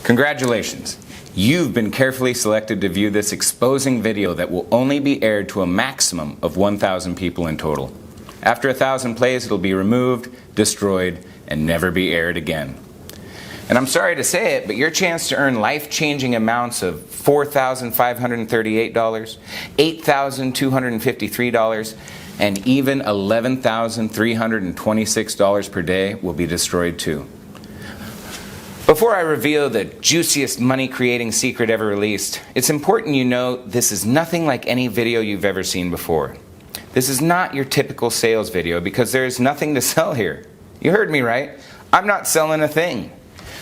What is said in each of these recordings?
Congratulations! You've been carefully selected to view this exposing video that will only be aired to a maximum of 1,000 people in total. After 1,000 plays, it'll be removed, destroyed, and never be aired again. And I'm sorry to say it, but your chance to earn life-changing amounts of $4,538, $8,253, and even $11,326 per day will be destroyed too. Before I reveal the juiciest money-creating secret ever released, it's important you know this is nothing like any video you've ever seen before. This is not your typical sales video because there is nothing to sell here. You heard me right. I'm not selling a thing.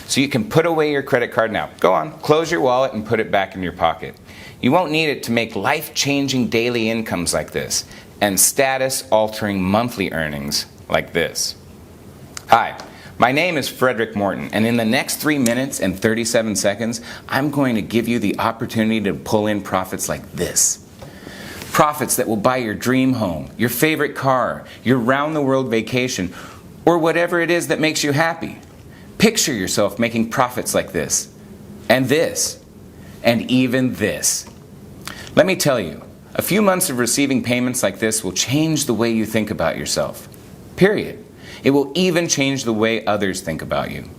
So you can put away your credit card now. Go on, close your wallet and put it back in your pocket. You won't need it to make life-changing daily incomes like this and status-altering monthly earnings like this. Hi. My name is Frederick Morton, and in the next 3 minutes and 37 seconds, I'm going to give you the opportunity to pull in profits like this. Profits that will buy your dream home, your favorite car, your round-the-world vacation, or whatever it is that makes you happy. Picture yourself making profits like this, and even this. Let me tell you, a few months of receiving payments like this will change the way you think about yourself. Period. It will even change the way others think about you.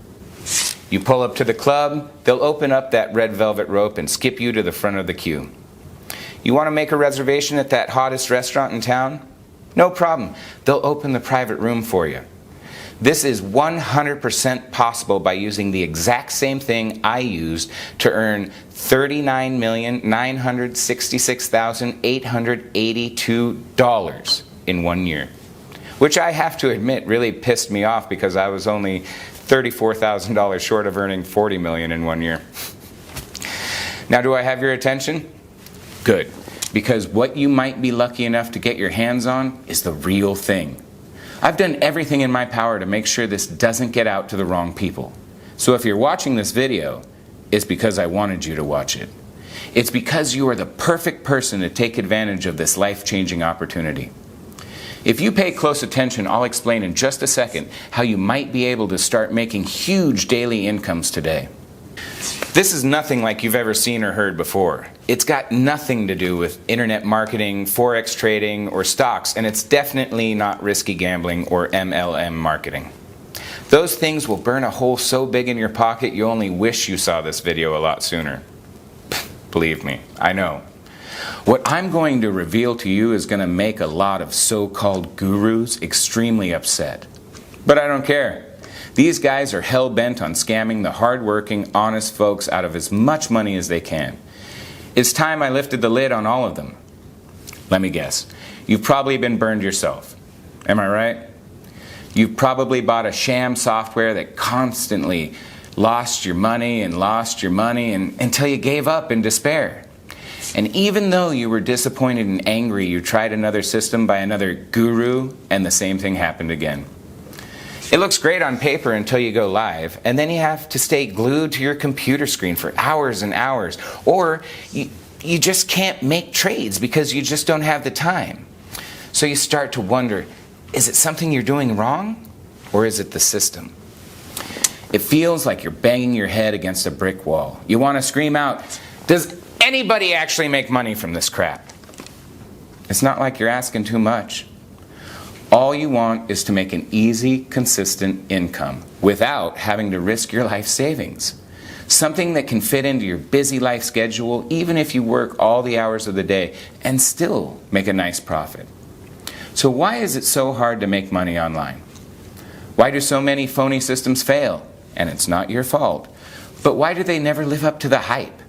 You pull up to the club, they'll open up that red velvet rope and skip you to the front of the queue. You want to make a reservation at that hottest restaurant in town? No problem. They'll open the private room for you. This is 100% possible by using the exact same thing I used to earn $39,966,882 in 1 year. Which I have to admit really pissed me off because I was only $34,000 short of earning $40 million in 1 year. Now, do I have your attention? Good, because what you might be lucky enough to get your hands on is the real thing. I've done everything in my power to make sure this doesn't get out to the wrong people. So if you're watching this video, it's because I wanted you to watch it. It's because you are the perfect person to take advantage of this life-changing opportunity. If you pay close attention, I'll explain in just a second how you might be able to start making huge daily incomes today. This is nothing like you've ever seen or heard before. It's got nothing to do with internet marketing, forex trading, or stocks, and it's definitely not risky gambling or MLM marketing. Those things will burn a hole so big in your pocket you only wish you saw this video a lot sooner. Believe me, I know. What I'm going to reveal to you is going to make a lot of so-called gurus extremely upset. But I don't care. These guys are hell-bent on scamming the hard-working, honest folks out of as much money as they can. It's time I lifted the lid on all of them. Let me guess. You've probably been burned yourself. Am I right? You've probably bought a sham software that constantly lost your money until you gave up in despair. And even though you were disappointed and angry, you tried another system by another guru, and the same thing happened again. It looks great on paper until you go live, and then you have to stay glued to your computer screen for hours and hours, or you just can't make trades because you just don't have the time. So you start to wonder, is it something you're doing wrong, or is it the system? It feels like you're banging your head against a brick wall. You want to scream out, does anybody actually make money from this crap? It's not like you're asking too much. All you want is to make an easy, consistent income without having to risk your life savings. Something that can fit into your busy life schedule even if you work all the hours of the day and still make a nice profit. So why is it so hard to make money online? Why do so many phony systems fail? And it's not your fault. But why do they never live up to the hype?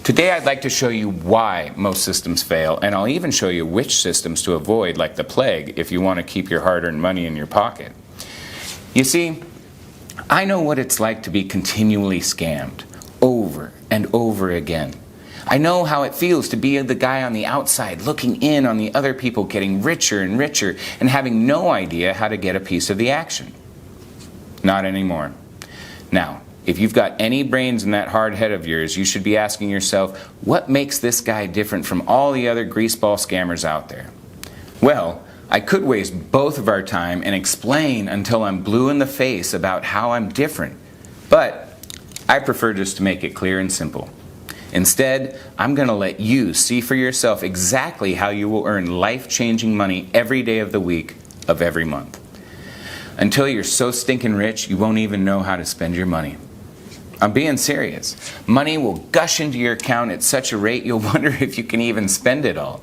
Today I'd like to show you why most systems fail, and I'll even show you which systems to avoid like the plague if you want to keep your hard-earned money in your pocket. You see, I know what it's like to be continually scammed, over and over again. I know how it feels to be the guy on the outside looking in on the other people getting richer and richer and having no idea how to get a piece of the action. Not anymore. Now, if you've got any brains in that hard head of yours, you should be asking yourself, what makes this guy different from all the other greaseball scammers out there? Well, I could waste both of our time and explain until I'm blue in the face about how I'm different. But I prefer just to make it clear and simple. Instead, I'm going to let you see for yourself exactly how you will earn life-changing money every day of the week of every month. Until you're so stinking rich, you won't even know how to spend your money. I'm being serious. Money will gush into your account at such a rate you'll wonder if you can even spend it all.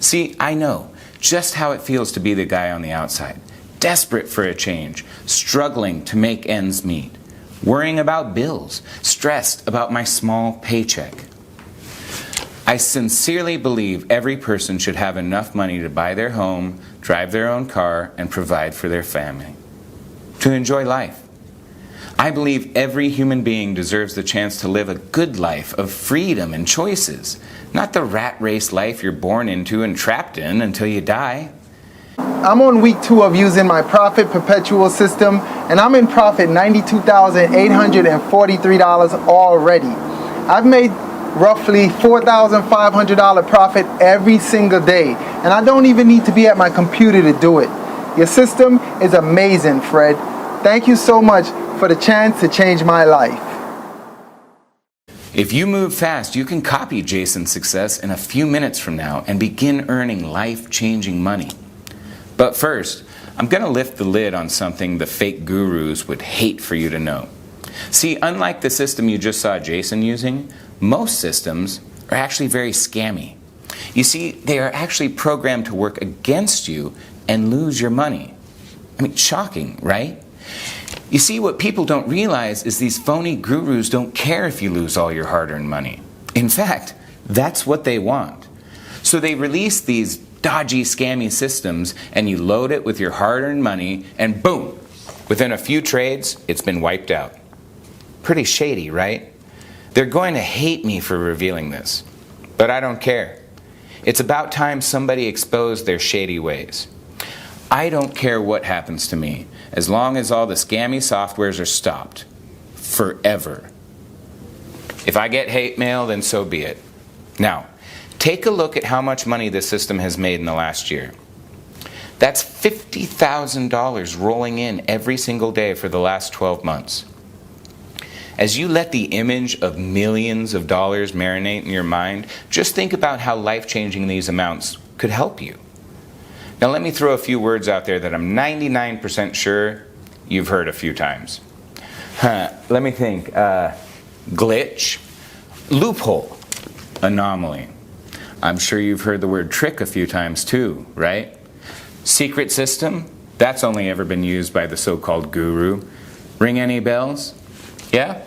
See, I know just how it feels to be the guy on the outside, desperate for a change, struggling to make ends meet, worrying about bills, stressed about my small paycheck. I sincerely believe every person should have enough money to buy their home, drive their own car, and provide for their family. To enjoy life. I believe every human being deserves the chance to live a good life of freedom and choices, not the rat race life you're born into and trapped in until you die. I'm on week 2 of using my profit perpetual system, and I'm in profit $92,843 already. I've made roughly $4,500 profit every single day, and I don't even need to be at my computer to do it. Your system is amazing, Fred. Thank you so much for the chance to change my life. If you move fast, you can copy Jason's success in a few minutes from now and begin earning life-changing money. But first, I'm going to lift the lid on something the fake gurus would hate for you to know. See, unlike the system you just saw Jason using, most systems are actually very scammy. You see, they are actually programmed to work against you and lose your money. I mean, shocking, right? You see, what people don't realize is these phony gurus don't care if you lose all your hard-earned money. In fact, that's what they want. So they release these dodgy, scammy systems, and you load it with your hard-earned money, and boom! Within a few trades, it's been wiped out. Pretty shady, right? They're going to hate me for revealing this, but I don't care. It's about time somebody exposed their shady ways. I don't care what happens to me, as long as all the scammy softwares are stopped. Forever. If I get hate mail, then so be it. Now, take a look at how much money this system has made in the last year. That's $50,000 rolling in every single day for the last 12 months. As you let the image of millions of dollars marinate in your mind, just think about how life-changing these amounts could help you. Now let me throw a few words out there that I'm 99% sure you've heard a few times. Let me think. Glitch, loophole, anomaly. I'm sure you've heard the word trick a few times too, right? Secret system, that's only ever been used by the so-called guru. Ring any bells? Yeah?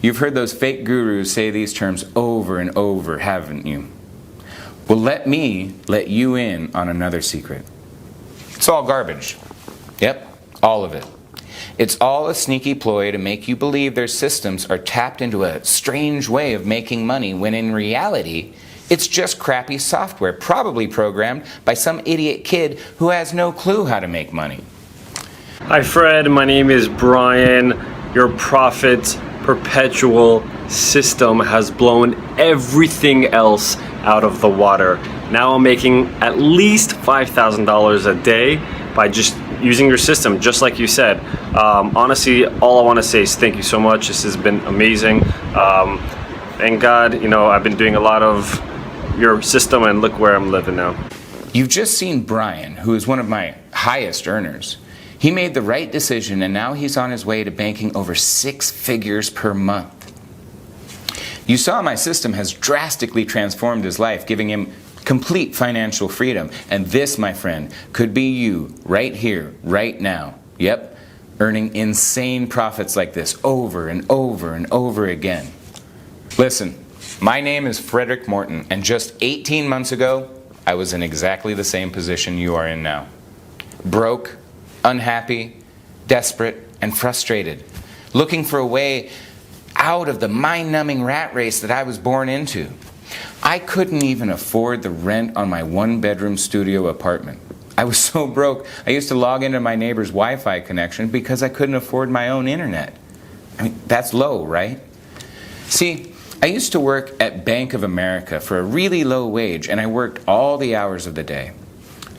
You've heard those fake gurus say these terms over and over, haven't you? Well, let me let you in on another secret. It's all garbage. Yep, all of it. It's all a sneaky ploy to make you believe their systems are tapped into a strange way of making money, when in reality, it's just crappy software, probably programmed by some idiot kid who has no clue how to make money. Hi Fred, my name is Brian. Your profit perpetual system has blown everything else out of the water. Now I'm making at least $5,000 a day by just using your system, just like you said. Honestly, all I want to say is thank you so much. This has been amazing. Thank God, I've been doing a lot of your system, and look where I'm living now. You've just seen Brian, who is one of my highest earners. He made the right decision, and now he's on his way to banking over 6 figures per month. You saw my system has drastically transformed his life, giving him complete financial freedom. And this, my friend, could be you right here, right now. Yep, earning insane profits like this over and over and over again. Listen, my name is Frederick Morton, and just 18 months ago, I was in exactly the same position you are in now. Broke, unhappy, desperate, and frustrated, looking for a way out of the mind-numbing rat race that I was born into. I couldn't even afford the rent on my 1-bedroom studio apartment. I was so broke, I used to log into my neighbor's Wi-Fi connection because I couldn't afford my own internet. I mean, that's low, right? See, I used to work at Bank of America for a really low wage, and I worked all the hours of the day.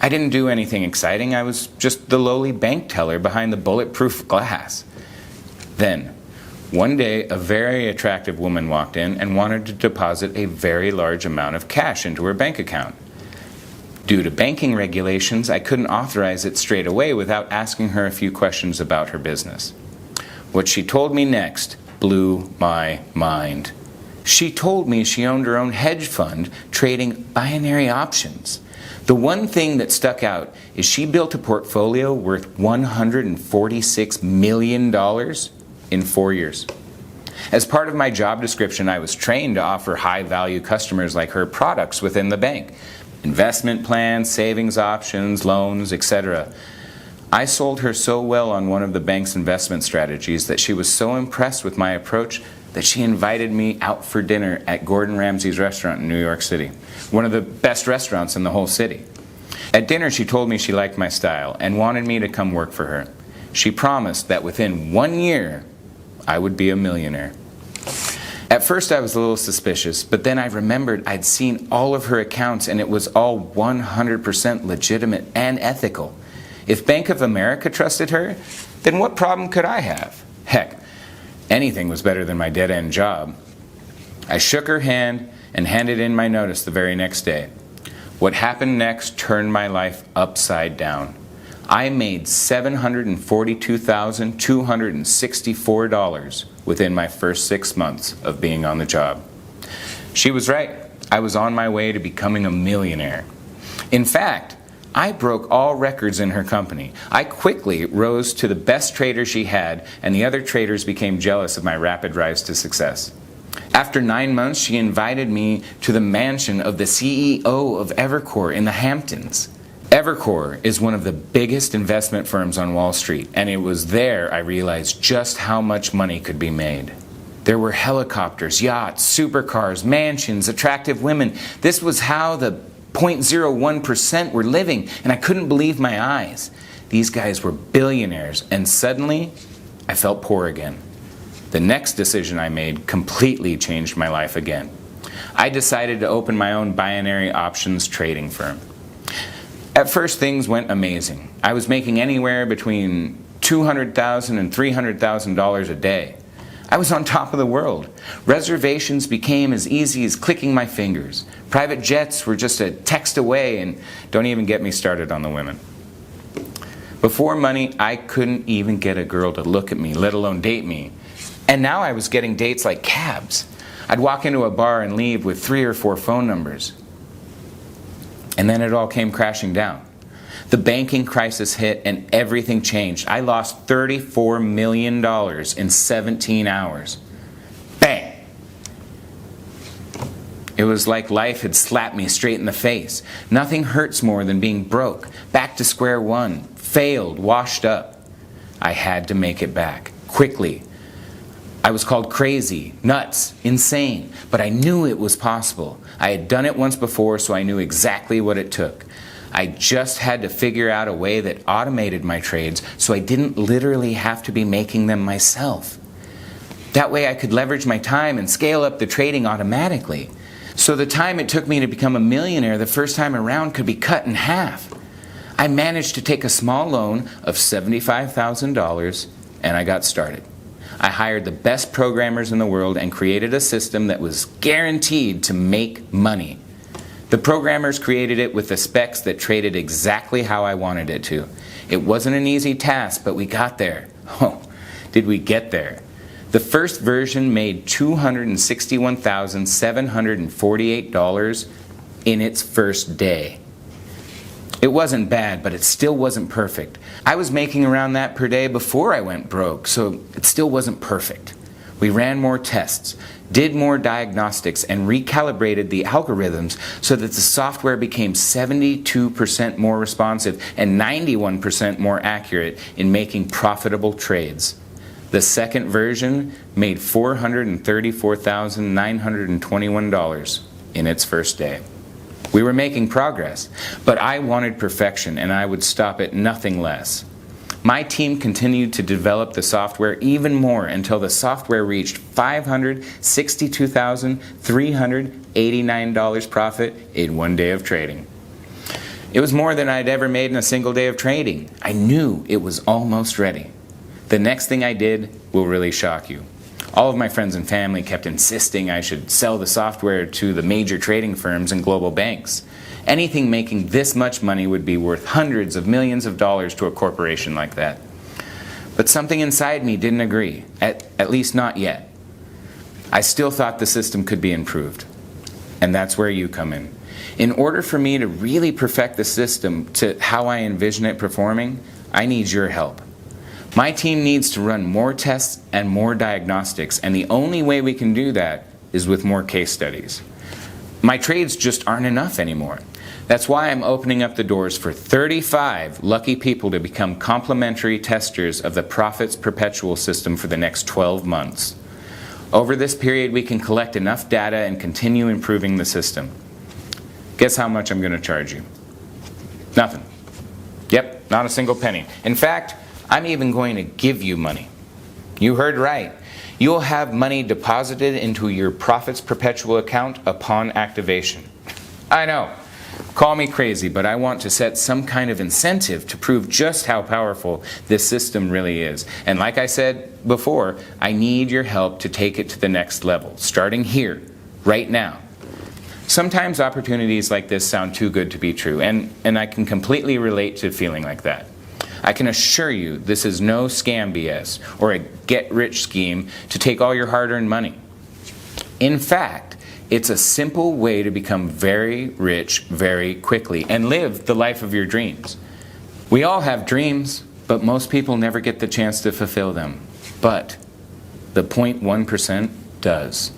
I didn't do anything exciting. I was just the lowly bank teller behind the bulletproof glass. Then, One day, a very attractive woman walked in and wanted to deposit a very large amount of cash into her bank account. Due to banking regulations, I couldn't authorize it straight away without asking her a few questions about her business. What she told me next blew my mind. She told me she owned her own hedge fund trading binary options. The one thing that stuck out is she built a portfolio worth $146 million in 4 years. As part of my job description, I was trained to offer high-value customers like her products within the bank. Investment plans, savings options, loans, etc. I sold her so well on one of the bank's investment strategies that she was so impressed with my approach that she invited me out for dinner at Gordon Ramsay's restaurant in New York City, one of the best restaurants in the whole city. At dinner, she told me she liked my style and wanted me to come work for her. She promised that within 1 year, I would be a millionaire. At first I was a little suspicious, but then I remembered I'd seen all of her accounts and it was all 100% legitimate and ethical. If Bank of America trusted her, then what problem could I have? Heck, anything was better than my dead-end job. I shook her hand and handed in my notice the very next day. What happened next turned my life upside down. I made $742,264 within my first 6 months of being on the job. She was right. I was on my way to becoming a millionaire. In fact, I broke all records in her company. I quickly rose to the best trader she had, and the other traders became jealous of my rapid rise to success. After 9 months, she invited me to the mansion of the CEO of Evercore in the Hamptons. Evercore is one of the biggest investment firms on Wall Street, and it was there I realized just how much money could be made. There were helicopters, yachts, supercars, mansions, attractive women. This was how the 0.01% were living, and I couldn't believe my eyes. These guys were billionaires, and suddenly I felt poor again. The next decision I made completely changed my life again. I decided to open my own binary options trading firm. At first, things went amazing. I was making anywhere between $200,000 and $300,000 a day. I was on top of the world. Reservations became as easy as clicking my fingers. Private jets were just a text away, and don't even get me started on the women. Before money, I couldn't even get a girl to look at me, let alone date me. And now I was getting dates like cabs. I'd walk into a bar and leave with 3 or 4 phone numbers. And then it all came crashing down. The banking crisis hit and everything changed. I lost $34 million in 17 hours. Bang! It was like life had slapped me straight in the face. Nothing hurts more than being broke, back to square one, failed, washed up. I had to make it back, quickly. I was called crazy, nuts, insane, but I knew it was possible. I had done it once before, so I knew exactly what it took. I just had to figure out a way that automated my trades so I didn't literally have to be making them myself. That way I could leverage my time and scale up the trading automatically. So the time it took me to become a millionaire the first time around could be cut in half. I managed to take a small loan of $75,000 and I got started. I hired the best programmers in the world and created a system that was guaranteed to make money. The programmers created it with the specs that traded exactly how I wanted it to. It wasn't an easy task, but we got there. Oh, did we get there? The first version made $261,748 in its first day. It wasn't bad, but it still wasn't perfect. I was making around that per day before I went broke, so it still wasn't perfect. We ran more tests, did more diagnostics, and recalibrated the algorithms so that the software became 72% more responsive and 91% more accurate in making profitable trades. The second version made $434,921 in its first day. We were making progress, but I wanted perfection and I would stop at nothing less. My team continued to develop the software even more until the software reached $562,389 profit in 1 day of trading. It was more than I'd ever made in a single day of trading. I knew it was almost ready. The next thing I did will really shock you. All of my friends and family kept insisting I should sell the software to the major trading firms and global banks. Anything making this much money would be worth hundreds of millions of dollars to a corporation like that. But something inside me didn't agree, at least not yet. I still thought the system could be improved. And that's where you come in. In order for me to really perfect the system to how I envision it performing, I need your help. My team needs to run more tests and more diagnostics, and the only way we can do that is with more case studies. My trades just aren't enough anymore. That's why I'm opening up the doors for 35 lucky people to become complimentary testers of the Profits Perpetual system for the next 12 months. Over this period, we can collect enough data and continue improving the system. Guess how much I'm going to charge you? Nothing. Yep, not a single penny. In fact, I'm even going to give you money. You heard right. You'll have money deposited into your Profits Perpetual account upon activation. I know. Call me crazy, but I want to set some kind of incentive to prove just how powerful this system really is. And like I said before, I need your help to take it to the next level, starting here, right now. Sometimes opportunities like this sound too good to be true, and I can completely relate to feeling like that. I can assure you this is no scam BS or a get-rich scheme to take all your hard-earned money. In fact, it's a simple way to become very rich very quickly and live the life of your dreams. We all have dreams, but most people never get the chance to fulfill them. But the 0.1% does.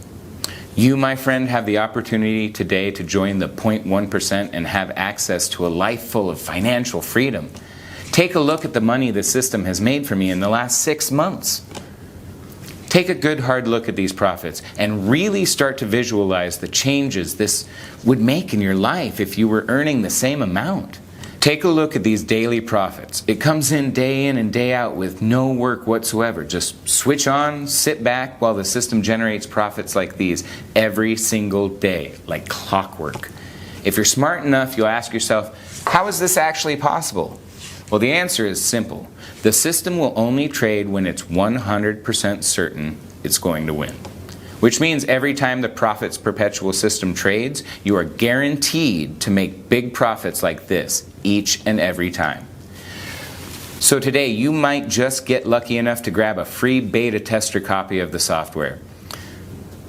You, my friend, have the opportunity today to join the 0.1% and have access to a life full of financial freedom. Take a look at the money the system has made for me in the last 6 months. Take a good hard look at these profits and really start to visualize the changes this would make in your life if you were earning the same amount. Take a look at these daily profits. It comes in and day out with no work whatsoever. Just switch on, sit back while the system generates profits like these every single day, like clockwork. If you're smart enough, you'll ask yourself, how is this actually possible? Well, the answer is simple. The system will only trade when it's 100% certain it's going to win. Which means every time the Profits Perpetual system trades, you are guaranteed to make big profits like this each and every time. So today, you might just get lucky enough to grab a free beta tester copy of the software.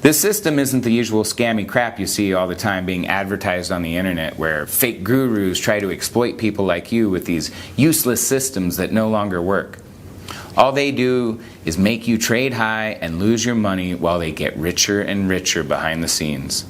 This system isn't the usual scammy crap you see all the time being advertised on the internet, where fake gurus try to exploit people like you with these useless systems that no longer work. All they do is make you trade high and lose your money while they get richer and richer behind the scenes.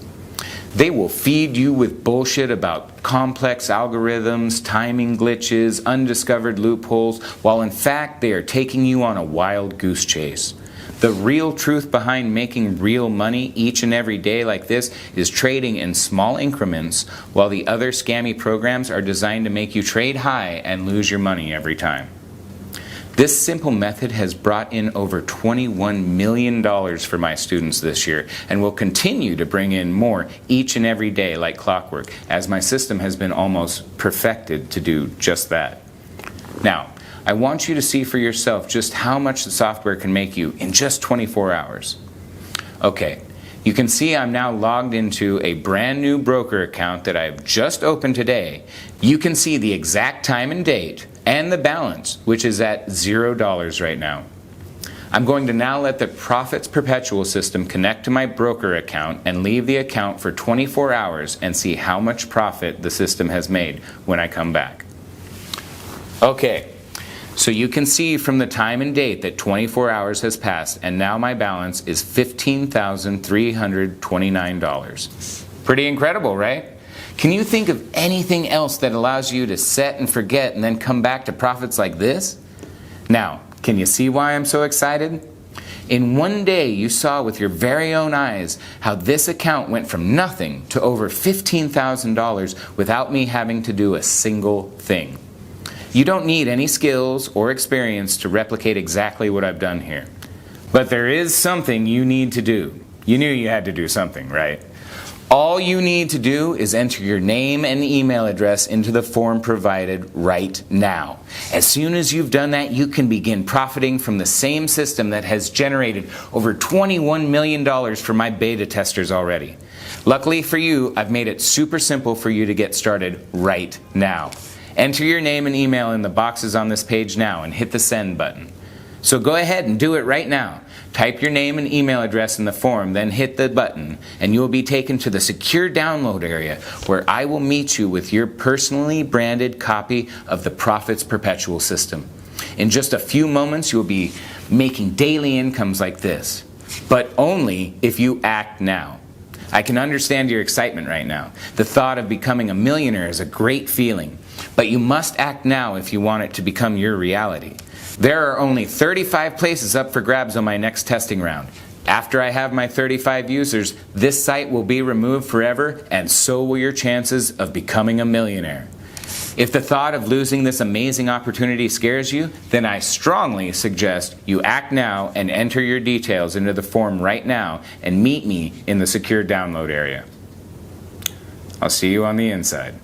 They will feed you with bullshit about complex algorithms, timing glitches, undiscovered loopholes, while in fact they are taking you on a wild goose chase. The real truth behind making real money each and every day like this is trading in small increments, while the other scammy programs are designed to make you trade high and lose your money every time. This simple method has brought in over $21 million for my students this year and will continue to bring in more each and every day like clockwork, as my system has been almost perfected to do just that. Now, I want you to see for yourself just how much the software can make you in just 24 hours. Okay, you can see I'm now logged into a brand new broker account that I've just opened today. You can see the exact time and date and the balance, which is at $0 right now. I'm going to now let the Profits Perpetual system connect to my broker account and leave the account for 24 hours and see how much profit the system has made when I come back. Okay, so you can see from the time and date that 24 hours has passed, and now my balance is $15,329. Pretty incredible, right? Can you think of anything else that allows you to set and forget and then come back to profits like this? Now, can you see why I'm so excited? In one day, you saw with your very own eyes how this account went from nothing to over $15,000 without me having to do a single thing. You don't need any skills or experience to replicate exactly what I've done here. But there is something you need to do. You knew you had to do something, right? All you need to do is enter your name and email address into the form provided right now. As soon as you've done that, you can begin profiting from the same system that has generated over $21 million for my beta testers already. Luckily for you, I've made it super simple for you to get started right now. Enter your name and email in the boxes on this page now and hit the send button. So go ahead and do it right now. Type your name and email address in the form, then hit the button, and you will be taken to the secure download area where I will meet you with your personally branded copy of the Profits Perpetual system. In just a few moments, you will be making daily incomes like this, but only if you act now. I can understand your excitement right now. The thought of becoming a millionaire is a great feeling, but you must act now if you want it to become your reality. There are only 35 places up for grabs on my next testing round. After I have my 35 users, this site will be removed forever, and so will your chances of becoming a millionaire. If the thought of losing this amazing opportunity scares you, then I strongly suggest you act now and enter your details into the form right now and meet me in the secure download area. I'll see you on the inside.